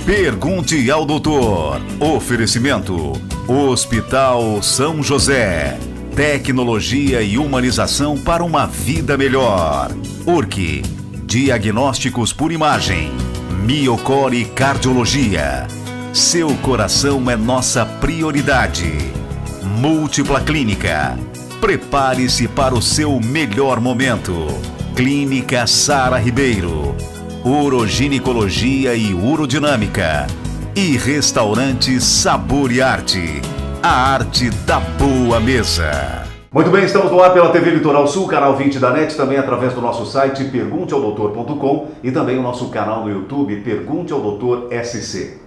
Pergunte ao doutor. Oferecimento: Hospital São José. Tecnologia e humanização para uma vida melhor. URC. Diagnósticos por imagem. Miocore Cardiologia. Seu coração é nossa prioridade. Múltipla Clínica. Prepare-se para o seu melhor momento. Clínica Sara Ribeiro. Uroginecologia e urodinâmica. E restaurante Sabor e Arte. A arte da boa mesa. Muito bem, estamos no ar pela TV Litoral Sul, canal 20 da NET, também através do nosso site pergunteaodoutor.com e também o nosso canal no YouTube Pergunte ao Doutor SC.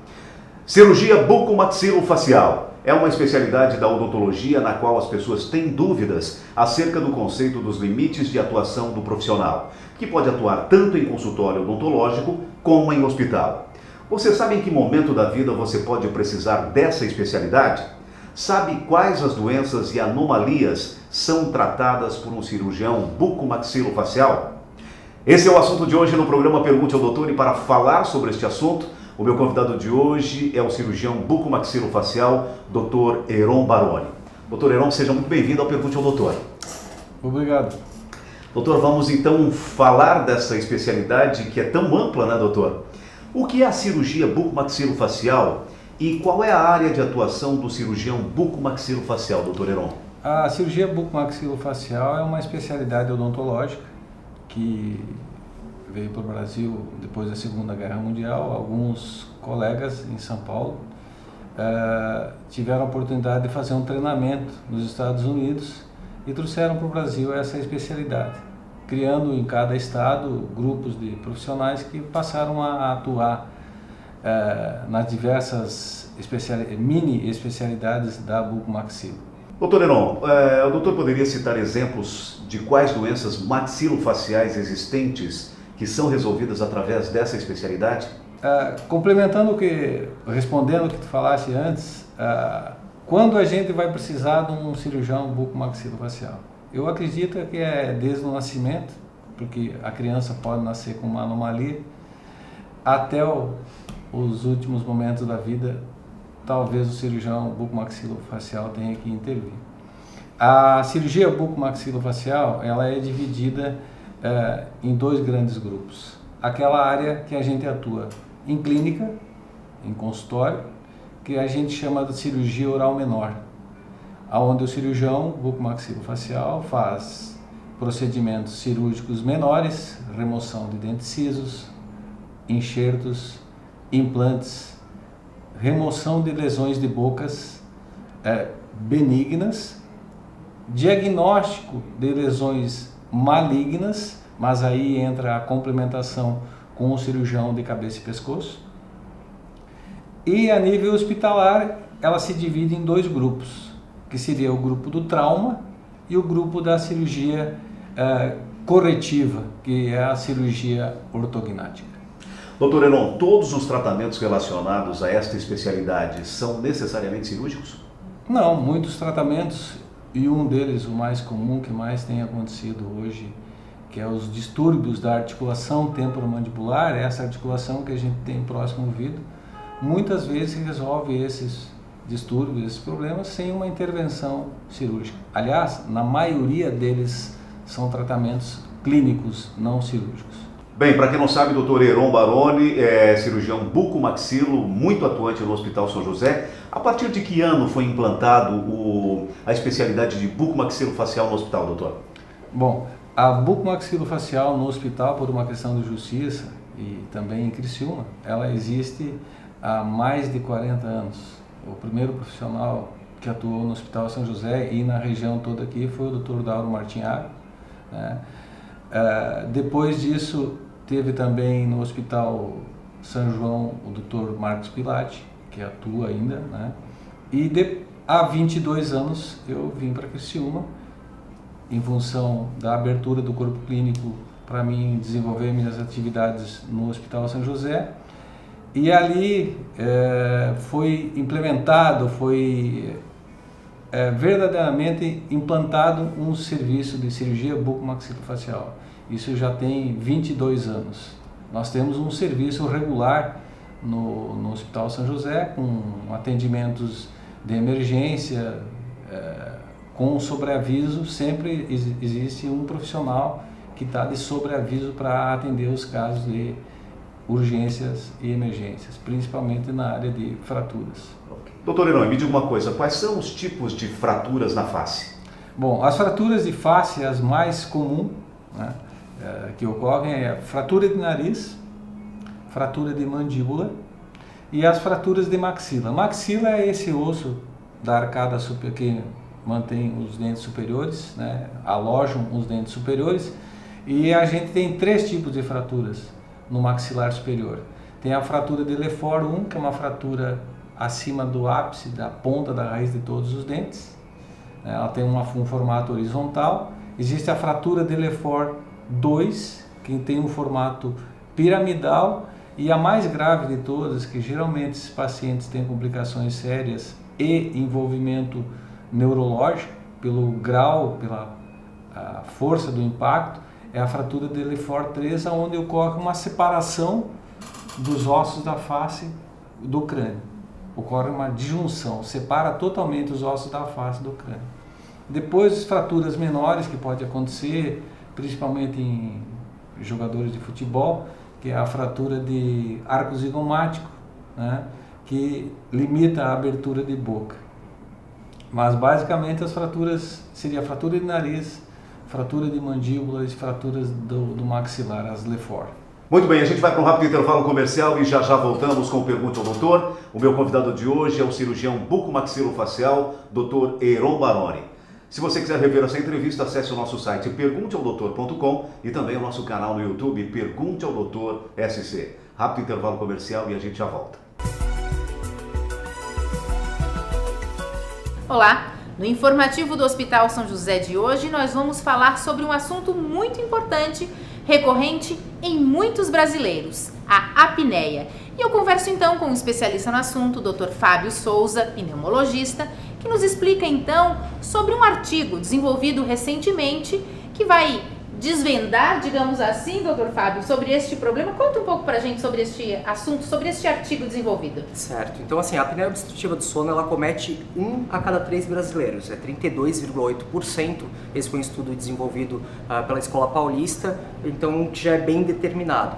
Cirurgia bucomaxilofacial é uma especialidade da odontologia na qual as pessoas têm dúvidas acerca do conceito dos limites de atuação do profissional, que pode atuar tanto em consultório odontológico como em hospital. Você sabe em que momento da vida você pode precisar dessa especialidade? Sabe quais as doenças e anomalias são tratadas por um cirurgião bucomaxilofacial? Esse é o assunto de hoje no programa Pergunte ao Doutor, e para falar sobre este assunto, o meu convidado de hoje é o cirurgião bucomaxilofacial, Dr. Heron Baroni. Dr. Heron, seja muito bem-vindo ao Pergunte ao Doutor. Obrigado. Doutor, vamos então falar dessa especialidade que é tão ampla, né, doutor? O que é a cirurgia bucomaxilofacial e qual é a área de atuação do cirurgião bucomaxilofacial, Dr. Heron? A cirurgia bucomaxilofacial é uma especialidade odontológica que veio para o Brasil depois da Segunda Guerra Mundial. Alguns colegas em São Paulo tiveram a oportunidade de fazer um treinamento nos Estados Unidos e trouxeram para o Brasil essa especialidade, criando em cada estado grupos de profissionais que passaram a atuar nas diversas mini especialidades da bucomaxilo. Doutor Heron, o doutor poderia citar exemplos de quais doenças maxilofaciais existentes que são resolvidas através dessa especialidade? Respondendo o que tu falaste antes, quando a gente vai precisar de um cirurgião bucomaxilofacial? Eu acredito que é desde o nascimento, porque a criança pode nascer com uma anomalia, até os últimos momentos da vida, talvez o cirurgião bucomaxilofacial tenha que intervir. A cirurgia bucomaxilofacial, ela é dividida em dois grandes grupos. Aquela área que a gente atua em clínica, em consultório, que a gente chama de cirurgia oral menor, onde o cirurgião bucomaxilofacial faz procedimentos cirúrgicos menores, remoção de dentes cisos, enxertos, implantes, remoção de lesões de bocas benignas, diagnóstico de lesões malignas, mas aí entra a complementação com o cirurgião de cabeça e pescoço. E a nível hospitalar, ela se divide em dois grupos, que seria o grupo do trauma e o grupo da cirurgia corretiva, que é a cirurgia ortognática. Doutor Heron, todos os tratamentos relacionados a esta especialidade são necessariamente cirúrgicos? Não, muitos tratamentos, e um deles, o mais comum, que mais tem acontecido hoje, que é os distúrbios da articulação temporomandibular, essa articulação que a gente tem próximo ao ouvido, muitas vezes se resolve esses distúrbios, esses problemas, sem uma intervenção cirúrgica. Aliás, na maioria deles são tratamentos clínicos, não cirúrgicos. Bem, para quem não sabe, Dr. Heron Baroni é cirurgião bucomaxilo, muito atuante no Hospital São José. A partir de que ano foi implantado a especialidade de bucomaxilofacial no hospital, doutor? Bom, a bucomaxilofacial no hospital, por uma questão de justiça e também em Criciúma, ela existe há mais de 40 anos. O primeiro profissional que atuou no Hospital São José e na região toda aqui foi o Dr. Dauro Martinhago, né? Depois disso, teve também no Hospital São João o Dr. Marcos Pilati, que atua ainda, né? E há 22 anos eu vim para Criciúma, em função da abertura do corpo clínico para mim desenvolver minhas atividades no Hospital São José. E ali foi implementado, verdadeiramente implantado um serviço de cirurgia bucomaxilofacial. Isso já tem 22 anos. Nós temos um serviço regular no Hospital São José, com atendimentos de emergência, com sobreaviso. Sempre existe um profissional que está de sobreaviso para atender os casos de urgências e emergências, principalmente na área de fraturas. Doutor Heron, me diga uma coisa, quais são os tipos de fraturas na face? Bom, as fraturas de face, as mais comuns, né, que ocorrem é a fratura de nariz, fratura de mandíbula e as fraturas de maxila. Maxila é esse osso da arcada superior que mantém os dentes superiores, né, alojam os dentes superiores, e a gente tem 3 tipos de fraturas no maxilar superior. Tem a fratura de Lefort 1, que é uma fratura acima do ápice, da ponta da raiz de todos os dentes. Ela tem um formato horizontal. Existe a fratura de Lefort 2, que tem um formato piramidal, e a mais grave de todas, que geralmente esses pacientes têm complicações sérias e envolvimento neurológico, pelo grau, pela força do impacto, é a fratura de Lefort 3, onde ocorre uma separação dos ossos da face do crânio. Ocorre uma disjunção, separa totalmente os ossos da face do crânio. Depois, fraturas menores que pode acontecer, principalmente em jogadores de futebol, que é a fratura de arco zigomático, né, que limita a abertura de boca. Mas basicamente as fraturas seria a fratura de nariz, fratura de mandíbula e fraturas do maxilar, as Lefort. Muito bem, a gente vai para um rápido intervalo comercial e já voltamos com o Pergunte ao Doutor. O meu convidado de hoje é o cirurgião bucomaxilofacial, Dr. Heron Baroni. Se você quiser rever essa entrevista, acesse o nosso site pergunteaodoutor.com e também o nosso canal no YouTube Pergunte ao Doutor SC. Rápido intervalo comercial e a gente já volta. Olá! No informativo do Hospital São José de hoje, nós vamos falar sobre um assunto muito importante, recorrente em muitos brasileiros, a apneia. E eu converso então com um especialista no assunto, o Dr. Fábio Souza, pneumologista, que nos explica então sobre um artigo desenvolvido recentemente que vai desvendar, digamos assim, Dr. Fábio, sobre este problema. Conta um pouco pra gente sobre este assunto, sobre este artigo desenvolvido. Certo. Então, assim, a apneia obstrutiva do sono, ela comete 1 a cada 3 brasileiros, é 32,8%. Esse foi um estudo desenvolvido pela Escola Paulista, então já é bem determinado.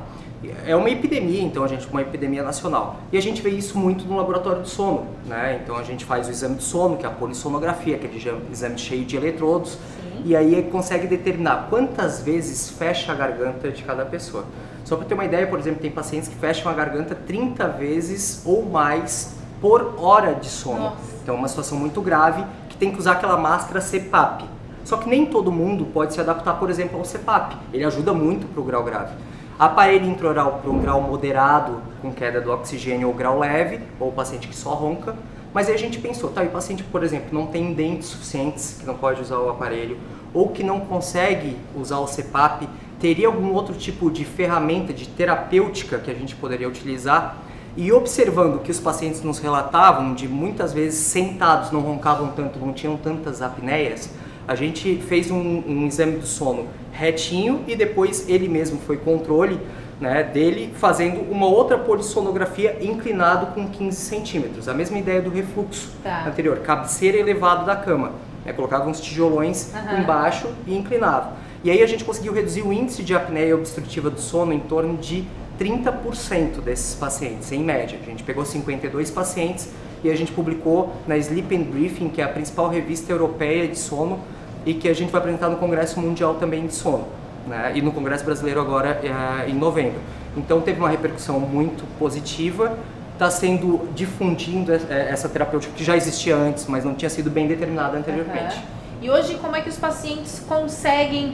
É uma epidemia, então, uma epidemia nacional. E a gente vê isso muito no laboratório do sono, né? Então a gente faz o exame de sono, que é a polissonografia, aquele exame cheio de eletrodos. Sim. E aí consegue determinar quantas vezes fecha a garganta de cada pessoa. Só para ter uma ideia, por exemplo, tem pacientes que fecham a garganta 30 vezes ou mais por hora de sono. Nossa. Então é uma situação muito grave, que tem que usar aquela máscara CPAP. Só que nem todo mundo pode se adaptar, por exemplo, ao CPAP. Ele ajuda muito para o grau grave. Aparelho intraoral para um grau moderado, com queda do oxigênio, ou grau leve, ou o paciente que só ronca. Mas aí a gente pensou, tá, e o paciente, por exemplo, não tem dentes suficientes, que não pode usar o aparelho, ou que não consegue usar o CPAP, teria algum outro tipo de ferramenta, de terapêutica que a gente poderia utilizar? E observando que os pacientes nos relatavam de muitas vezes sentados, não roncavam tanto, não tinham tantas apneias, a gente fez um exame do sono retinho e depois ele mesmo foi controle, né, dele, fazendo uma outra polissonografia inclinado com 15 centímetros. A mesma ideia do refluxo anterior, cabeceira elevado da cama. Né, colocava uns tijolões embaixo e inclinava. E aí a gente conseguiu reduzir o índice de apneia obstrutiva do sono em torno de 30% desses pacientes, em média. A gente pegou 52 pacientes e a gente publicou na Sleep and Briefing, que é a principal revista europeia de sono, e que a gente vai apresentar no Congresso Mundial também de Sono, né? E no Congresso Brasileiro agora em novembro. Então teve uma repercussão muito positiva, está sendo difundindo essa terapêutica que já existia antes, mas não tinha sido bem determinada anteriormente. E hoje como é que os pacientes conseguem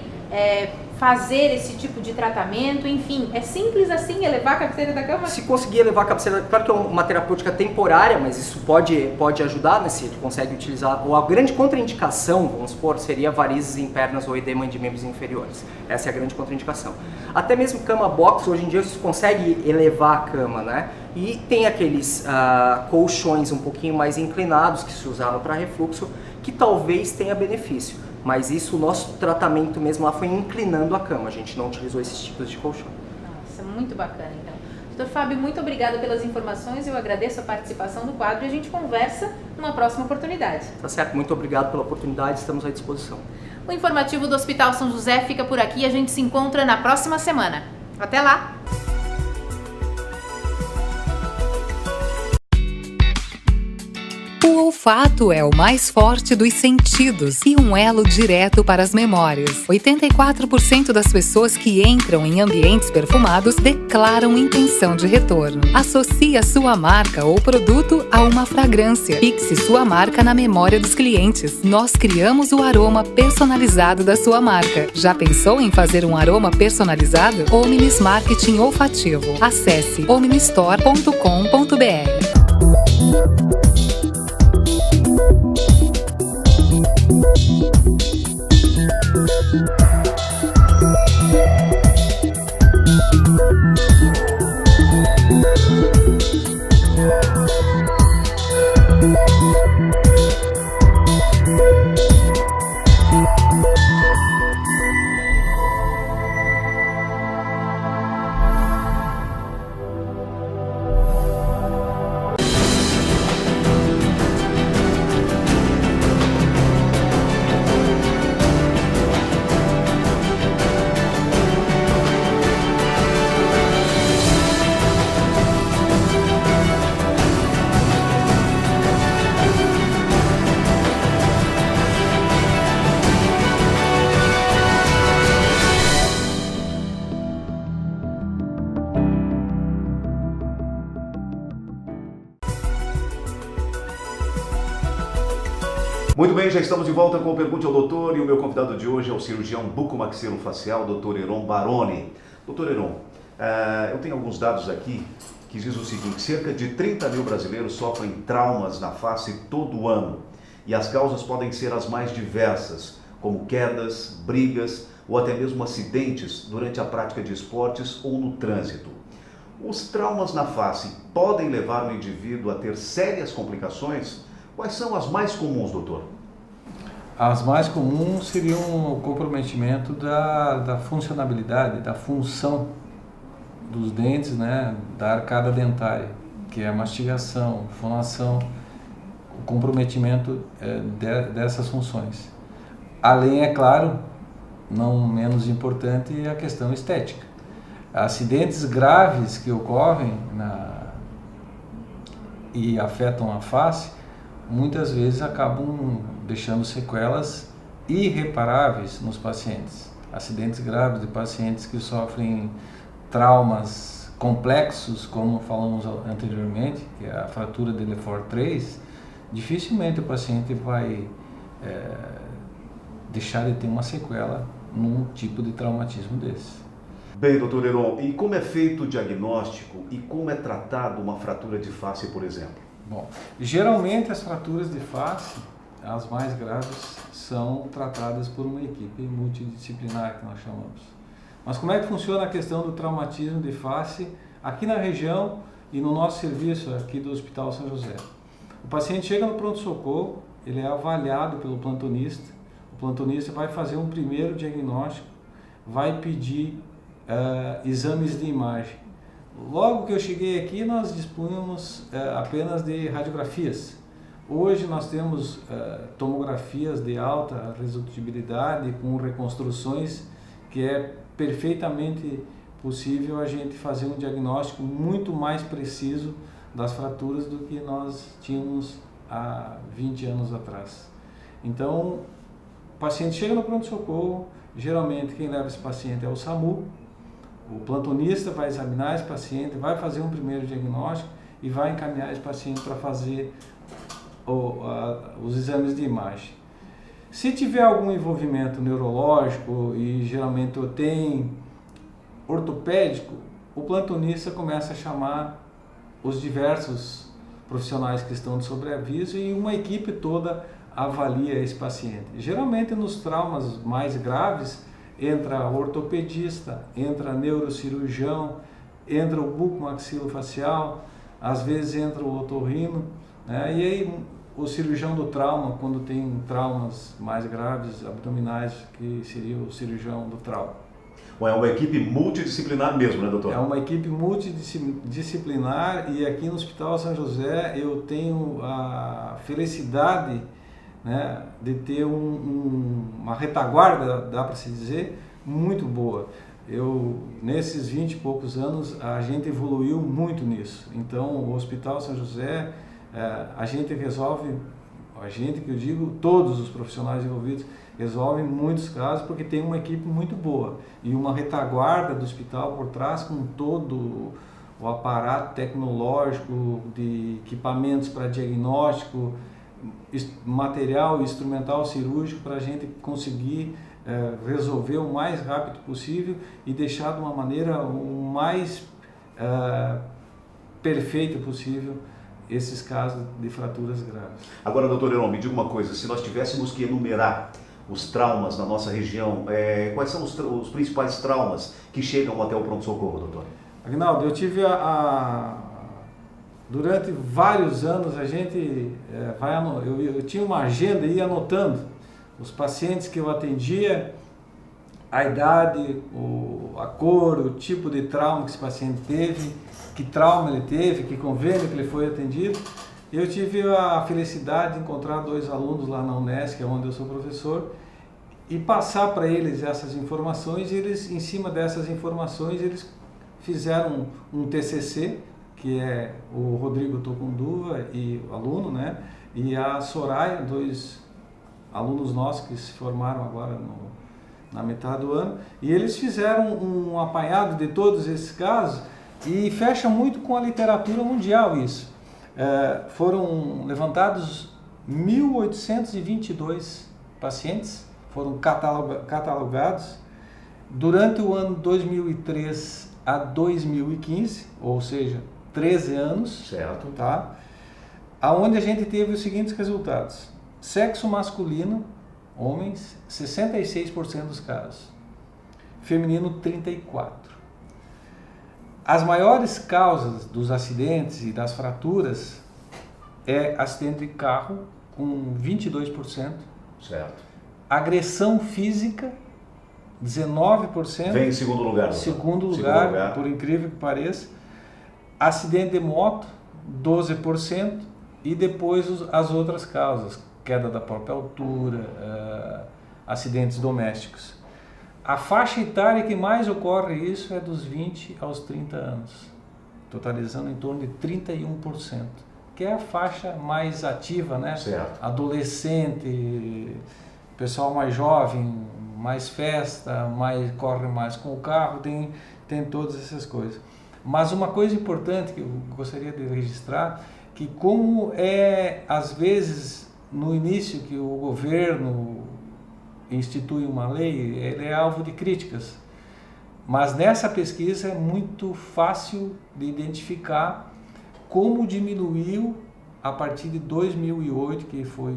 fazer esse tipo de tratamento? Enfim, é simples assim elevar a cabeceira da cama? Se conseguir elevar a cabeceira, claro que é uma terapêutica temporária, mas isso pode ajudar, né, se ele consegue utilizar. Ou a grande contraindicação, vamos supor, seria varizes em pernas ou edema de membros inferiores. Essa é a grande contraindicação. Até mesmo cama box, hoje em dia você consegue elevar a cama, né? E tem aqueles colchões um pouquinho mais inclinados que se usavam para refluxo, que talvez tenha benefício. Mas isso, o nosso tratamento mesmo lá foi inclinando a cama, a gente não utilizou esses tipos de colchão. Nossa, muito bacana então. Dr. Fábio, muito obrigada pelas informações, eu agradeço a participação do quadro e a gente conversa numa próxima oportunidade. Tá certo, muito obrigado pela oportunidade, estamos à disposição. O informativo do Hospital São José fica por aqui e a gente se encontra na próxima semana. Até lá! O olfato é o mais forte dos sentidos e um elo direto para as memórias. 84% das pessoas que entram em ambientes perfumados declaram intenção de retorno. Associe a sua marca ou produto a uma fragrância. Fixe sua marca na memória dos clientes. Nós criamos o aroma personalizado da sua marca. Já pensou em fazer um aroma personalizado? Omnis Marketing Olfativo. Acesse omnistore.com.br. Muito bem, já estamos de volta com o Pergunte ao Doutor e o meu convidado de hoje é o cirurgião bucomaxilofacial, Dr. Heron Baroni. Dr. Heron, eu tenho alguns dados aqui que diz o seguinte: cerca de 30 mil brasileiros sofrem traumas na face todo ano e as causas podem ser as mais diversas, como quedas, brigas ou até mesmo acidentes durante a prática de esportes ou no trânsito. Os traumas na face podem levar o indivíduo a ter sérias complicações? Quais são as mais comuns, doutor? As mais comuns seriam o comprometimento da funcionabilidade, da função dos dentes, né, da arcada dentária, que é a mastigação, fonação, o comprometimento dessas funções. Além, é claro, não menos importante, a questão estética. Acidentes graves que ocorrem e afetam a face, muitas vezes acabam deixando sequelas irreparáveis nos pacientes. Acidentes graves de pacientes que sofrem traumas complexos, como falamos anteriormente, que é a fratura de Lefort 3, dificilmente o paciente vai deixar de ter uma sequela num tipo de traumatismo desse. Bem, doutor Heron, e como é feito o diagnóstico e como é tratado uma fratura de face, por exemplo? Bom, geralmente as fraturas de face, as mais graves, são tratadas por uma equipe multidisciplinar, que nós chamamos. Mas como é que funciona a questão do traumatismo de face aqui na região e no nosso serviço aqui do Hospital São José? O paciente chega no pronto-socorro, ele é avaliado pelo plantonista, o plantonista vai fazer um primeiro diagnóstico, vai pedir exames de imagem. Logo que eu cheguei aqui, nós dispunhamos apenas de radiografias. Hoje nós temos tomografias de alta resolutibilidade com reconstruções que é perfeitamente possível a gente fazer um diagnóstico muito mais preciso das fraturas do que nós tínhamos há 20 anos atrás. Então, o paciente chega no pronto-socorro, geralmente quem leva esse paciente é o SAMU. O plantonista vai examinar esse paciente, vai fazer um primeiro diagnóstico e vai encaminhar esse paciente para fazer os exames de imagem. Se tiver algum envolvimento neurológico e geralmente tem ortopédico, o plantonista começa a chamar os diversos profissionais que estão de sobreaviso e uma equipe toda avalia esse paciente. Geralmente nos traumas mais graves, entra ortopedista, entra neurocirurgião, entra o bucomaxilofacial, às vezes entra o otorrino, né? E aí o cirurgião do trauma, quando tem traumas mais graves, abdominais, que seria o cirurgião do trauma. Bom, é uma equipe multidisciplinar mesmo, né, doutor? É uma equipe multidisciplinar e aqui no Hospital São José eu tenho a felicidade, né, de ter uma retaguarda, dá para se dizer, muito boa. Nesses 20 e poucos anos, a gente evoluiu muito nisso. Então, o Hospital São José, a gente resolve, que eu digo, todos os profissionais envolvidos, resolvem muitos casos porque tem uma equipe muito boa e uma retaguarda do hospital por trás com todo o aparato tecnológico de equipamentos para diagnóstico, material instrumental cirúrgico para a gente conseguir resolver o mais rápido possível e deixar de uma maneira o mais perfeita possível esses casos de fraturas graves. Agora, doutor Heron, me diga uma coisa, se nós tivéssemos que enumerar os traumas na nossa região, quais são os principais traumas que chegam até o pronto-socorro, doutor? Aguinaldo, eu tive durante vários anos a gente eu tinha uma agenda e ia anotando os pacientes que eu atendia, a idade, a cor, o tipo de trauma que esse paciente teve, que trauma ele teve, que convênio que ele foi atendido. Eu tive a felicidade de encontrar 2 alunos lá na Unesc, onde eu sou professor, e passar para eles essas informações, e eles, em cima dessas informações, eles fizeram um TCC, que é o Rodrigo Tocunduva, e o aluno, né? E a Soraya, 2 alunos nossos que se formaram agora na metade do ano, e eles fizeram um apanhado de todos esses casos, e fecha muito com a literatura mundial isso. Foram levantados 1.822 pacientes, foram catalogados durante o ano 2003 a 2015, ou seja, 13 anos, certo, tá? Aonde a gente teve os seguintes resultados: sexo masculino, homens, 66% dos casos, feminino 34%. As maiores causas dos acidentes e das fraturas é acidente de carro, com 22%. Certo. Agressão física, 19%. Vem em segundo lugar. Segundo lugar, por incrível que pareça. Acidente de moto, 12%. E depois as outras causas, queda da própria altura, acidentes domésticos. A faixa etária que mais ocorre isso é dos 20 aos 30 anos, totalizando em torno de 31%, que é a faixa mais ativa, né? Certo. Adolescente, pessoal mais jovem, mais festa, corre mais com o carro, tem todas essas coisas. Mas uma coisa importante que eu gostaria de registrar, que como às vezes no início que o governo institui uma lei, ele é alvo de críticas. Mas nessa pesquisa é muito fácil de identificar como diminuiu a partir de 2008, que foi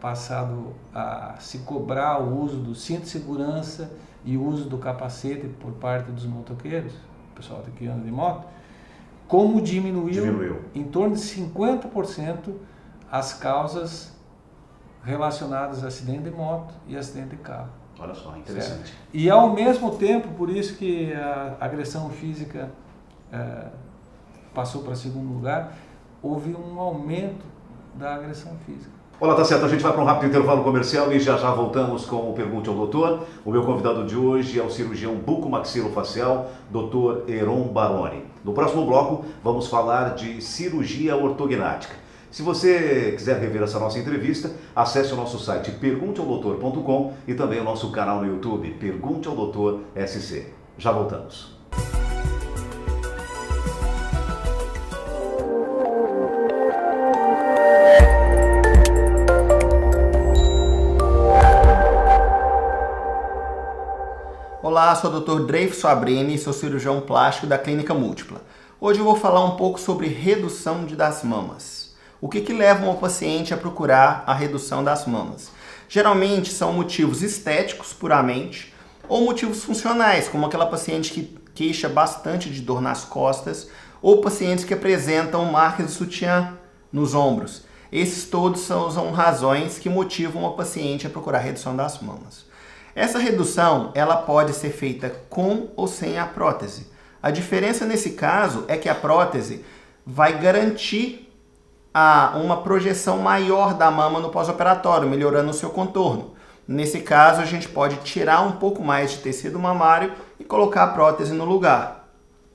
passado a se cobrar o uso do cinto de segurança e o uso do capacete por parte dos motoqueiros, o pessoal que anda de moto, como diminuiu em torno de 50% as causas relacionadas a acidente de moto e acidente de carro. Olha só, interessante. Certo? E ao mesmo tempo, por isso que a agressão física passou para segundo lugar, houve um aumento da agressão física. Olá, tá certo, a gente vai para um rápido intervalo comercial e já voltamos com o Pergunte ao Doutor. O meu convidado de hoje é o cirurgião bucomaxilofacial, Dr. Heron Baroni. No próximo bloco, vamos falar de cirurgia ortognática. Se você quiser rever essa nossa entrevista, acesse o nosso site pergunteaodoutor.com e também o nosso canal no YouTube, Pergunte ao Doutor SC. Já voltamos. Olá, sou o Dr. Dreyfus Fabrini, sou cirurgião plástico da Clínica Múltipla. Hoje eu vou falar um pouco sobre redução das mamas. O que leva uma paciente a procurar a redução das mamas? Geralmente são motivos estéticos puramente ou motivos funcionais, como aquela paciente que queixa bastante de dor nas costas ou pacientes que apresentam marcas de sutiã nos ombros. Esses todos são razões que motivam uma paciente a procurar a redução das mamas. Essa redução ela pode ser feita com ou sem a prótese. A diferença nesse caso é que a prótese vai garantir uma projeção maior da mama no pós-operatório, melhorando o seu contorno. Nesse caso, a gente pode tirar um pouco mais de tecido mamário e colocar a prótese no lugar.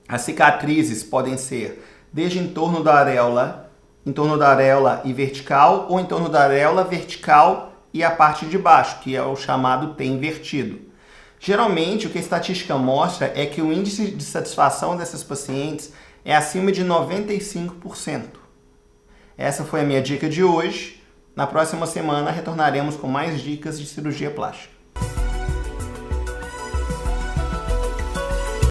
As cicatrizes podem ser desde em torno da areola e vertical, ou em torno da areola vertical e a parte de baixo, que é o chamado T invertido. Geralmente, o que a estatística mostra é que o índice de satisfação dessas pacientes é acima de 95%. Essa foi a minha dica de hoje. Na próxima semana, retornaremos com mais dicas de cirurgia plástica.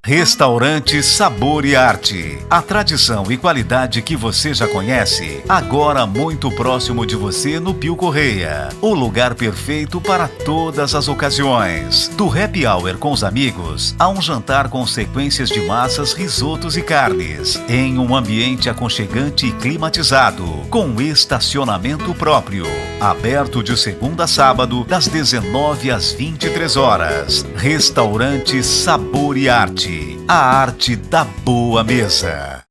Restaurante Sabor e Arte. A tradição e qualidade que você já conhece, agora muito próximo de você no Pio Correia. O lugar perfeito para todas as ocasiões. Do happy hour com os amigos, a um jantar com sequências de massas, risotos e carnes. Em um ambiente aconchegante e climatizado, com estacionamento próprio. Aberto de segunda a sábado, das 19 às 23 horas. Restaurante Sabor e Arte. A arte da boa mesa.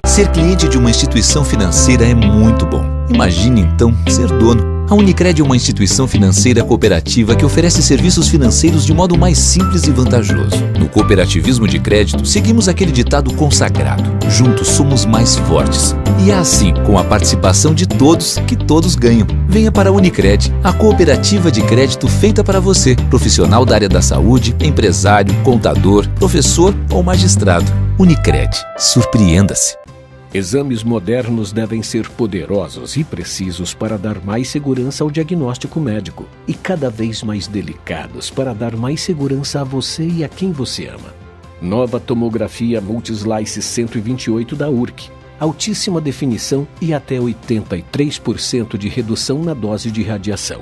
Ser cliente de uma instituição financeira é muito bom. Imagine então ser dono. A Unicred é uma instituição financeira cooperativa que oferece serviços financeiros de modo mais simples e vantajoso. No cooperativismo de crédito, seguimos aquele ditado consagrado: juntos somos mais fortes. E é assim, com a participação de todos, que todos ganham. Venha para a Unicred, a cooperativa de crédito feita para você, profissional da área da saúde, empresário, contador, professor ou magistrado. Unicred, surpreenda-se. Exames modernos devem ser poderosos e precisos para dar mais segurança ao diagnóstico médico e cada vez mais delicados para dar mais segurança a você e a quem você ama. Nova tomografia Multislice 128 da URC. Altíssima definição e até 83% de redução na dose de radiação.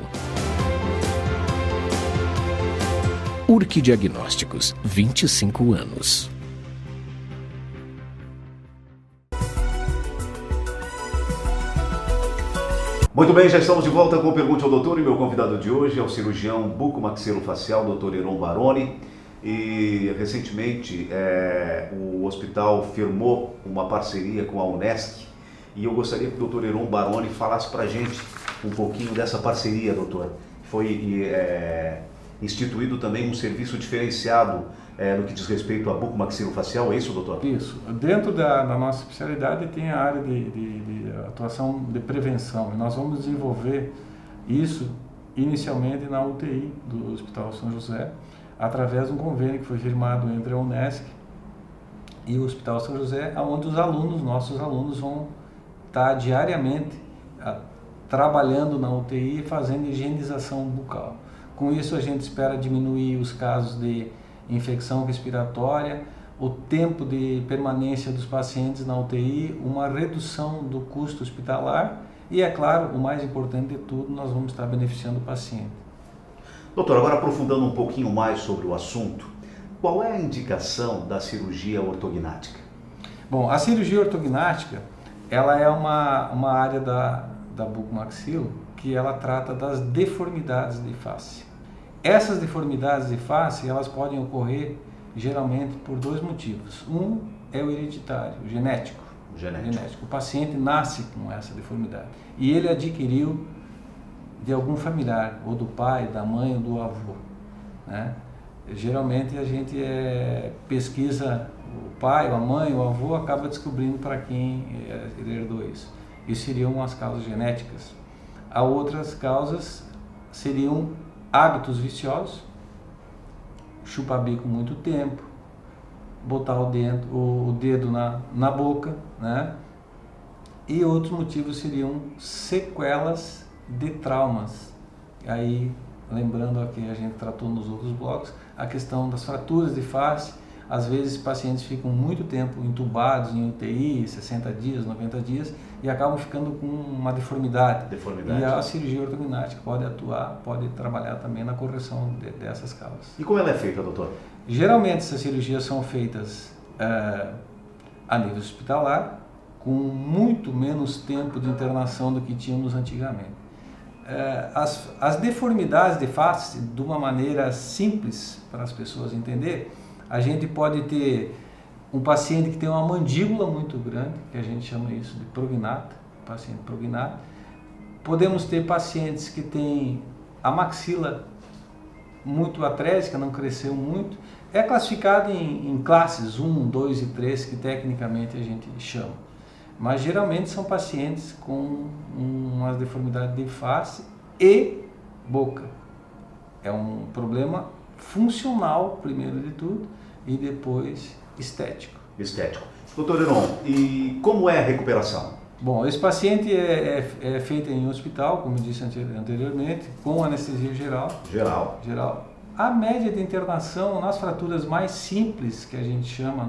URC Diagnósticos, 25 anos. Muito bem, já estamos de volta com o Pergunte ao Doutor e meu convidado de hoje é o cirurgião bucomaxilofacial, Dr. Heron Baroni. E recentemente o hospital firmou uma parceria com a Unesc e eu gostaria que o Dr. Heron Baroni falasse para a gente um pouquinho dessa parceria, doutor. Foi instituído também um serviço diferenciado no que diz respeito a bucomaxilofacial, é isso, doutor? Isso. Dentro da nossa especialidade tem a área de atuação de prevenção. E nós vamos desenvolver isso inicialmente na UTI do Hospital São José, através de um convênio que foi firmado entre a Unesc e o Hospital São José, onde os nossos alunos vão estar diariamente trabalhando na UTI e fazendo higienização bucal. Com isso a gente espera diminuir os casos de infecção respiratória, o tempo de permanência dos pacientes na UTI, uma redução do custo hospitalar e, é claro, o mais importante de tudo, nós vamos estar beneficiando o paciente. Doutor, agora aprofundando um pouquinho mais sobre o assunto, qual é a indicação da cirurgia ortognática? Bom, a cirurgia ortognática, ela é uma área da bucomaxilo que ela trata das deformidades de face. Essas deformidades de face, elas podem ocorrer geralmente por dois motivos. Um é o hereditário, o genético. O paciente nasce com essa deformidade e ele adquiriu de algum familiar, ou do pai, da mãe ou do avô, né? Geralmente a gente pesquisa o pai, a mãe, o avô, acaba descobrindo para quem ele herdou isso. Isso seriam as causas genéticas. As outras causas seriam hábitos viciosos, chupar bico muito tempo, botar o dedo na boca, né? E outros motivos seriam sequelas de traumas. Aí, lembrando aqui, a gente tratou nos outros blocos, a questão das fraturas de face. Às vezes pacientes ficam muito tempo entubados em UTI, 60 dias, 90 dias, e acabam ficando com uma deformidade. E a cirurgia ortognática pode atuar, pode trabalhar também na correção dessas causas. E como ela é feita, doutor? Geralmente essas cirurgias são feitas a nível hospitalar, com muito menos tempo de internação do que tínhamos antigamente. As deformidades de face, de uma maneira simples para as pessoas entenderem, a gente pode ter um paciente que tem uma mandíbula muito grande, que a gente chama isso de prognata, paciente prognata. Podemos ter pacientes que têm a maxila muito atrésica, não cresceu muito. É classificado em classes 1, 2 e 3, que tecnicamente a gente chama. Mas geralmente são pacientes com uma deformidade de face e boca. É um problema funcional, primeiro de tudo, e depois estético. Estético. Doutor Heron, e como é a recuperação? Bom, esse paciente é feito em hospital, como eu disse anteriormente, com anestesia geral. Geral. A média de internação nas fraturas mais simples, que a gente chama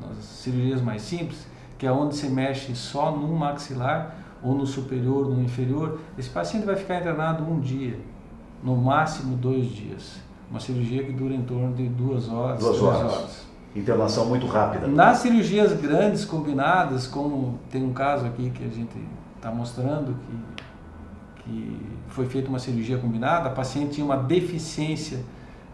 nas cirurgias mais simples, que é onde se mexe só no maxilar, ou no superior, no inferior, esse paciente vai ficar internado um dia, no máximo 2 dias. Uma cirurgia que dura em torno de 2 horas, 3 horas. Internação muito rápida. Nas cirurgias grandes combinadas, como tem um caso aqui que a gente está mostrando, que foi feita uma cirurgia combinada, a paciente tinha uma deficiência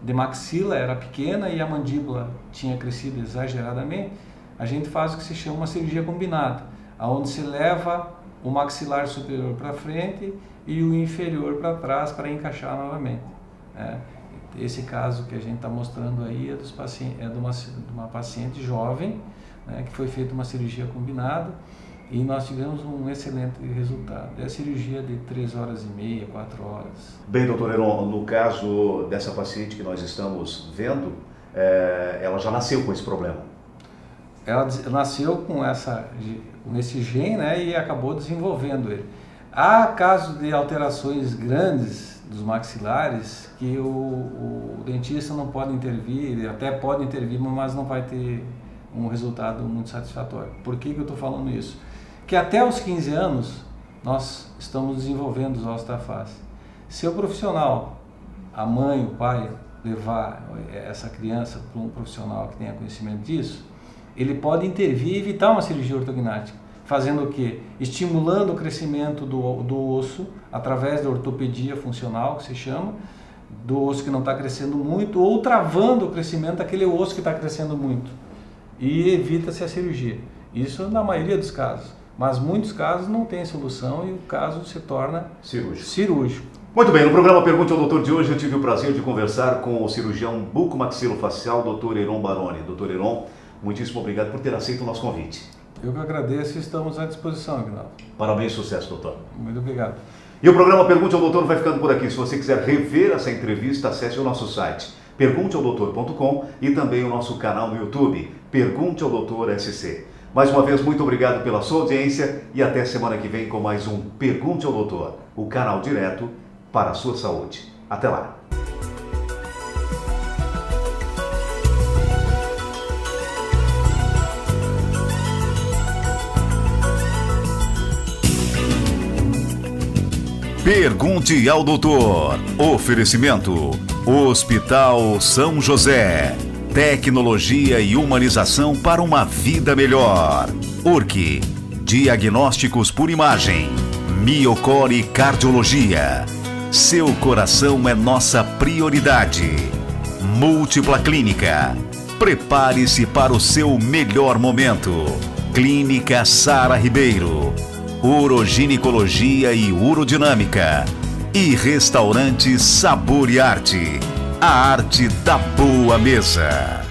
de maxila, era pequena e a mandíbula tinha crescido exageradamente, a gente faz o que se chama uma cirurgia combinada, onde se leva o maxilar superior para frente e o inferior para trás para encaixar novamente. Esse caso que a gente está mostrando aí é de uma paciente jovem, né, que foi feita uma cirurgia combinada e nós tivemos um excelente resultado. É a cirurgia de 3 horas e meia, 4 horas. Bem, doutor Heron, no caso dessa paciente que nós estamos vendo, ela já nasceu com esse problema? Ela nasceu com esse gene, né, e acabou desenvolvendo ele. Há casos de alterações grandes dos maxilares que o dentista não pode intervir, ele até pode intervir, mas não vai ter um resultado muito satisfatório. Por que eu estou falando isso? Que até os 15 anos nós estamos desenvolvendo os ossos da face. Se o profissional, a mãe, o pai, levar essa criança para um profissional que tenha conhecimento disso, ele pode intervir e evitar uma cirurgia ortognática. Fazendo o quê? Estimulando o crescimento do osso através da ortopedia funcional, que se chama, do osso que não está crescendo muito, ou travando o crescimento daquele osso que está crescendo muito. E evita-se a cirurgia. Isso na maioria dos casos. Mas muitos casos não tem solução e o caso se torna cirúrgico. Muito bem, no programa Pergunte ao Doutor de hoje eu tive o prazer de conversar com o cirurgião bucomaxilofacial, Dr. Heron Baroni. Dr. Heron, muitíssimo obrigado por ter aceito o nosso convite. Eu que agradeço e estamos à disposição, Aguinaldo. Parabéns e sucesso, doutor. Muito obrigado. E o programa Pergunte ao Doutor vai ficando por aqui. Se você quiser rever essa entrevista, acesse o nosso site pergunteaodoutor.com e também o nosso canal no YouTube, Pergunte ao Doutor SC. Mais uma vez, muito obrigado pela sua audiência e até semana que vem com mais um Pergunte ao Doutor, o canal direto para a sua saúde. Até lá! Pergunte ao Doutor. Oferecimento: Hospital São José. Tecnologia e humanização para uma vida melhor. Urque. Diagnósticos por imagem. Miocore Cardiologia. Seu coração é nossa prioridade. Múltipla Clínica. Prepare-se para o seu melhor momento. Clínica Sara Ribeiro. Uroginecologia e urodinâmica. E restaurante Sabor e Arte. A arte da boa mesa.